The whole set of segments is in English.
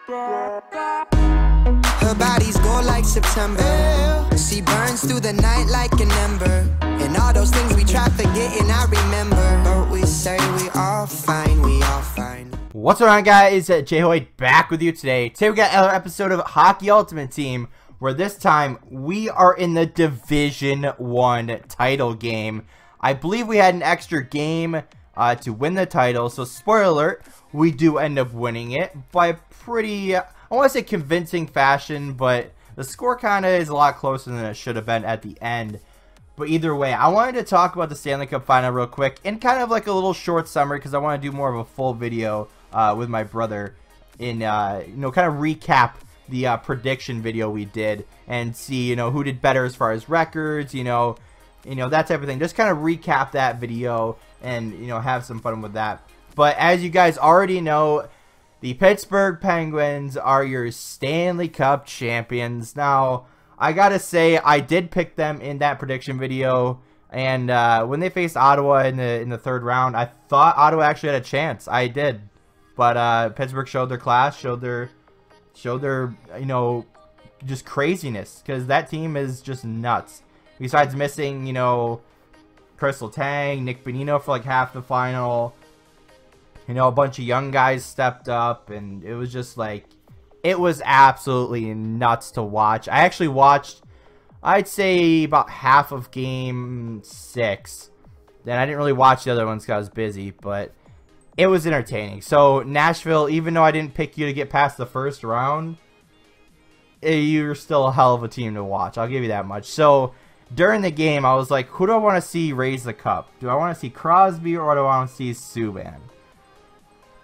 Her body's gold like September. She burns through the night like an ember. And all those things we try forgetting, I remember. But we say we all fine, we all fine. What's going on, guys? JHoyt back with you today. Today we got another episode of Hockey Ultimate Team, where this time we are in the Division 1 title game. I believe we had an extra game to win the title, so spoiler alert, we do end up winning it by a pretty, I want to say convincing fashion, but the score kind of is a lot closer than it should have been at the end. But either way, I wanted to talk about the Stanley Cup Final real quick, and kind of like a little short summary, because I want to do more of a full video with my brother in, kind of recap the prediction video we did, and see, who did better as far as records, that type of thing. Just kind of recap that video and, have some fun with that. But as you guys already know, the Pittsburgh Penguins are your Stanley Cup champions. Now, I gotta say, I did pick them in that prediction video, and when they faced Ottawa in the third round, I thought Ottawa actually had a chance. I did, but Pittsburgh showed their class, showed their just craziness, because that team is just nuts. Besides missing, Crystal Tang, Nick Bonino for like half the final, a bunch of young guys stepped up, and it was just like, it was absolutely nuts to watch. I actually watched, I'd say, about half of Game 6. Then I didn't really watch the other ones because I was busy, but it was entertaining. So, Nashville, even though I didn't pick you to get past the first round, you're still a hell of a team to watch. I'll give you that much. So, during the game, I was like, who do I want to see raise the cup? Do I want to see Crosby or do I want to see Subban?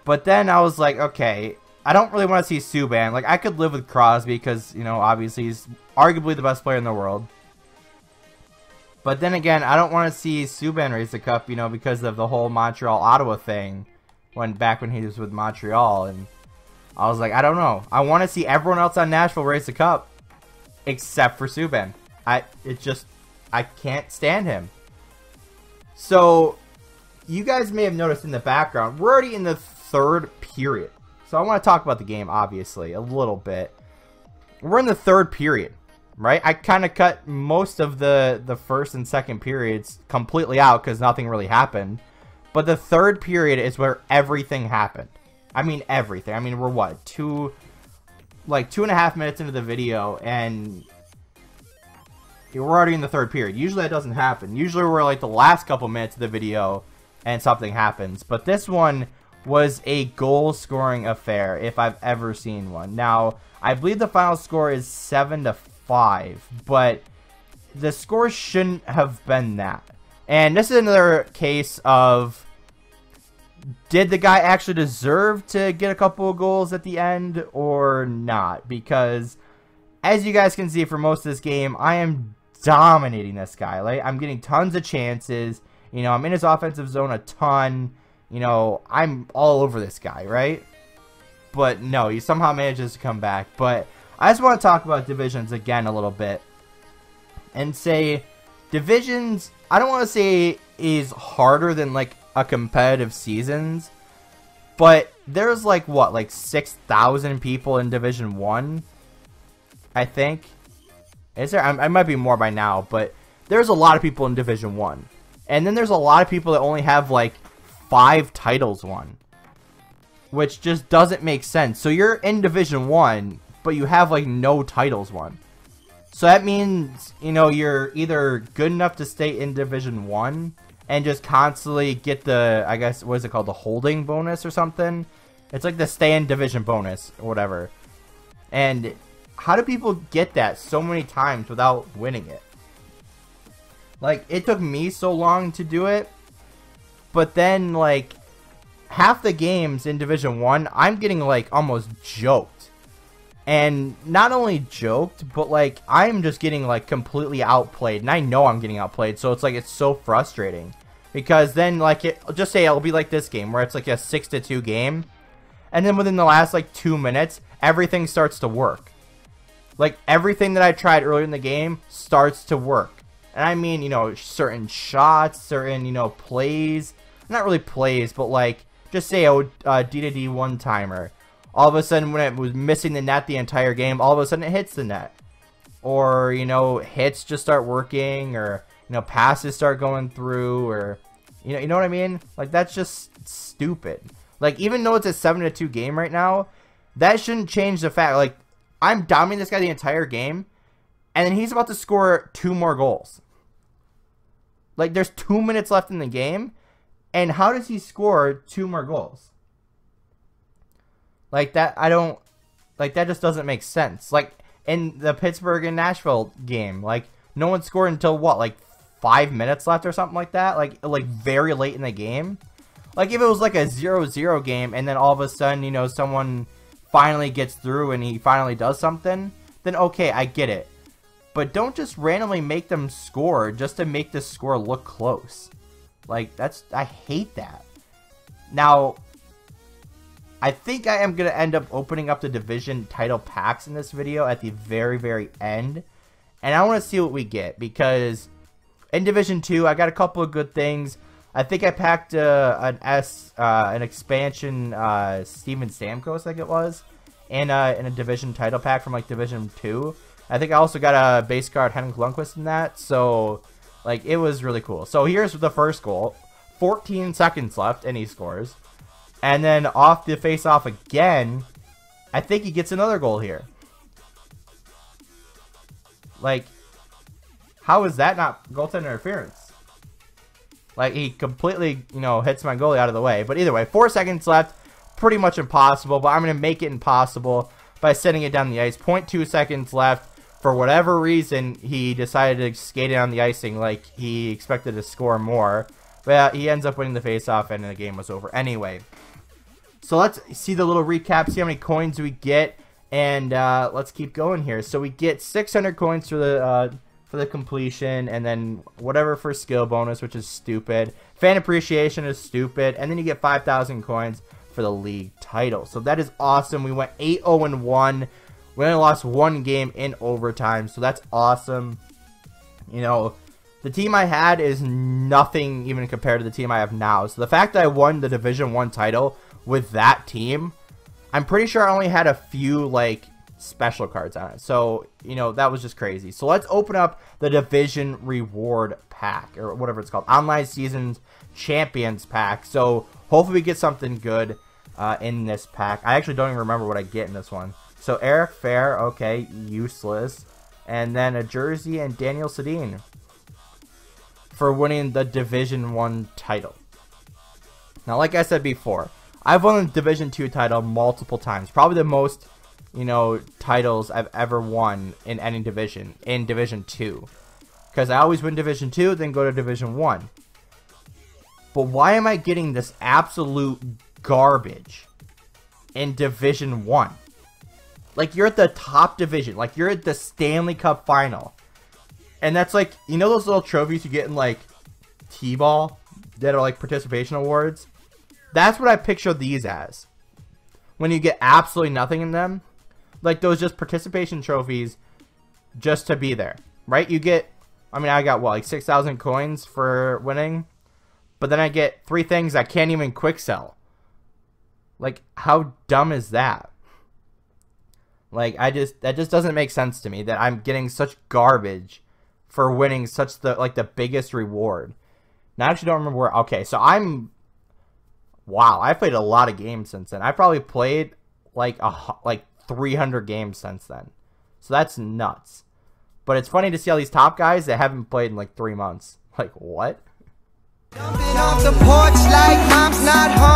But then I was like, okay, I don't really want to see Subban. Like, I could live with Crosby because, obviously he's arguably the best player in the world. But then again, I don't want to see Subban raise the cup, because of the whole Montreal-Ottawa thing back when he was with Montreal. And I was like, I don't know. I want to see everyone else on Nashville raise the cup except for Subban. I can't stand him. So, you guys may have noticed in the background, we're already in the third period. So I want to talk about the game, obviously, a little bit. We're in the third period, right? I kind of cut most of the first and second periods completely out because nothing really happened. But the third period is where everything happened. I mean, everything. I mean, we're what? 2.5 minutes into the video, and we're already in the third period. Usually that doesn't happen. Usually we're like the last couple minutes of the video and something happens. But this one was a goal-scoring affair, if I've ever seen one. Now, I believe the final score is 7-5, but the score shouldn't have been that. And this is another case of, did the guy actually deserve to get a couple of goals at the end or not? Because, as you guys can see for most of this game, I am dominating this guy. Like, I'm getting tons of chances. I'm in his offensive zone a ton. I'm all over this guy, right? But no, he somehow manages to come back. But I just want to talk about divisions again a little bit. And say, divisions, I don't want to say is harder than like a competitive seasons. But there's like, what, like 6,000 people in Division 1? I think. Is there? I might be more by now, but there's a lot of people in Division 1. And then there's a lot of people that only have like 5 titles won, which just doesn't make sense. So you're in Division 1, but you have like no titles won. So that means, you're either good enough to stay in Division 1 and just constantly get the, I guess, what is it called? The holding bonus or something? It's like the stay in division bonus or whatever. And how do people get that so many times without winning it? Like, it took me so long to do it. But then, like, half the games in Division 1, I'm getting, like, almost joked. And not only joked, but, like, I'm just getting, like, completely outplayed. And I know I'm getting outplayed, so it's, like, it's so frustrating. Because then, like, just say it'll be like this game, where it's, like, a 6-2 game. And then within the last, like, 2 minutes, everything starts to work. Like, everything that I tried earlier in the game starts to work. And I mean, certain shots, certain, plays. Not really plays, but like, just say a D-to-D one-timer. all of a sudden when it was missing the net the entire game, all of a sudden it hits the net. Or, you know, hits just start working, or, you know, passes start going through, or, you know what I mean? Like, that's just stupid. Like, even though it's a 7-2 game right now, that shouldn't change the fact, like, I'm dominating this guy the entire game, and then he's about to score 2 more goals. Like, there's 2 minutes left in the game, and how does he score 2 more goals? Like, that, like, that just doesn't make sense. Like, in the Pittsburgh and Nashville game, like, no one scored until, what, like, 5 minutes left or something like that? Like very late in the game? Like, if it was, like, a 0-0 game, and then all of a sudden, you know, someone finally gets through and he finally does something, then okay, I get it. But don't just randomly make them score just to make the score look close. Like, I hate that. Now, I think I am going to end up opening up the division title packs in this video at the very, very end. And I want to see what we get, because in Division 2, I got a couple of good things. I think I packed an expansion Steven Stamkos, I think it was, and in a division title pack from like Division 2. I think I also got a base card Henrik Lundqvist in that. So, like, it was really cool. So here's the first goal. 14 seconds left, and he scores. And then off the face-off again, I think he gets another goal here. Like, how is that not goaltender interference? Like, he completely, you know, hits my goalie out of the way. But either way, 4 seconds left. Pretty much impossible, but I'm going to make it impossible by setting it down the ice. 0.2 seconds left. For whatever reason, he decided to skate it on the icing like he expected to score more. But he ends up winning the face-off, and the game was over anyway. So let's see the little recap, see how many coins we get, and let's keep going here. So we get 600 coins for the completion, and then whatever for skill bonus, which is stupid. Fan appreciation is stupid, and then you get 5,000 coins for the league title. So that is awesome. We went 8-0-1. We only lost 1 game in overtime, so that's awesome. You know, the team I had is nothing even compared to the team I have now. So the fact that I won the Division 1 title with that team, I'm pretty sure I only had a few, like, special cards on it. So, you know, that was just crazy. So let's open up the Division Reward Pack, or whatever it's called. Online Seasons Champions Pack. So hopefully we get something good in this pack. I actually don't even remember what I get in this one. So Eric Fair, okay, useless. And then a jersey and Daniel Sedin for winning the Division 1 title. Now, like I said before, I've won the Division 2 title multiple times. Probably the most, you know, titles I've ever won in any division, in Division 2. Because I always win Division 2, then go to Division 1. But why am I getting this absolute garbage in Division 1? Like, you're at the top division. Like, you're at the Stanley Cup final. And that's like, you know those little trophies you get in, like, T-ball? That are, like, participation awards? That's what I picture these as. When you get absolutely nothing in them. Like, those just participation trophies just to be there. Right? You get, I mean, I got, what, like 6,000 coins for winning? But then I get 3 things I can't even quick sell. Like, how dumb is that? Like, that just doesn't make sense to me that I'm getting such garbage for winning such the biggest reward. Now, I actually don't remember where. Okay, so wow, I played a lot of games since then. I probably played like 300 games since then. So that's nuts. But it's funny to see all these top guys that haven't played in like 3 months. Like, what? Jumping off the porch like mom's not home.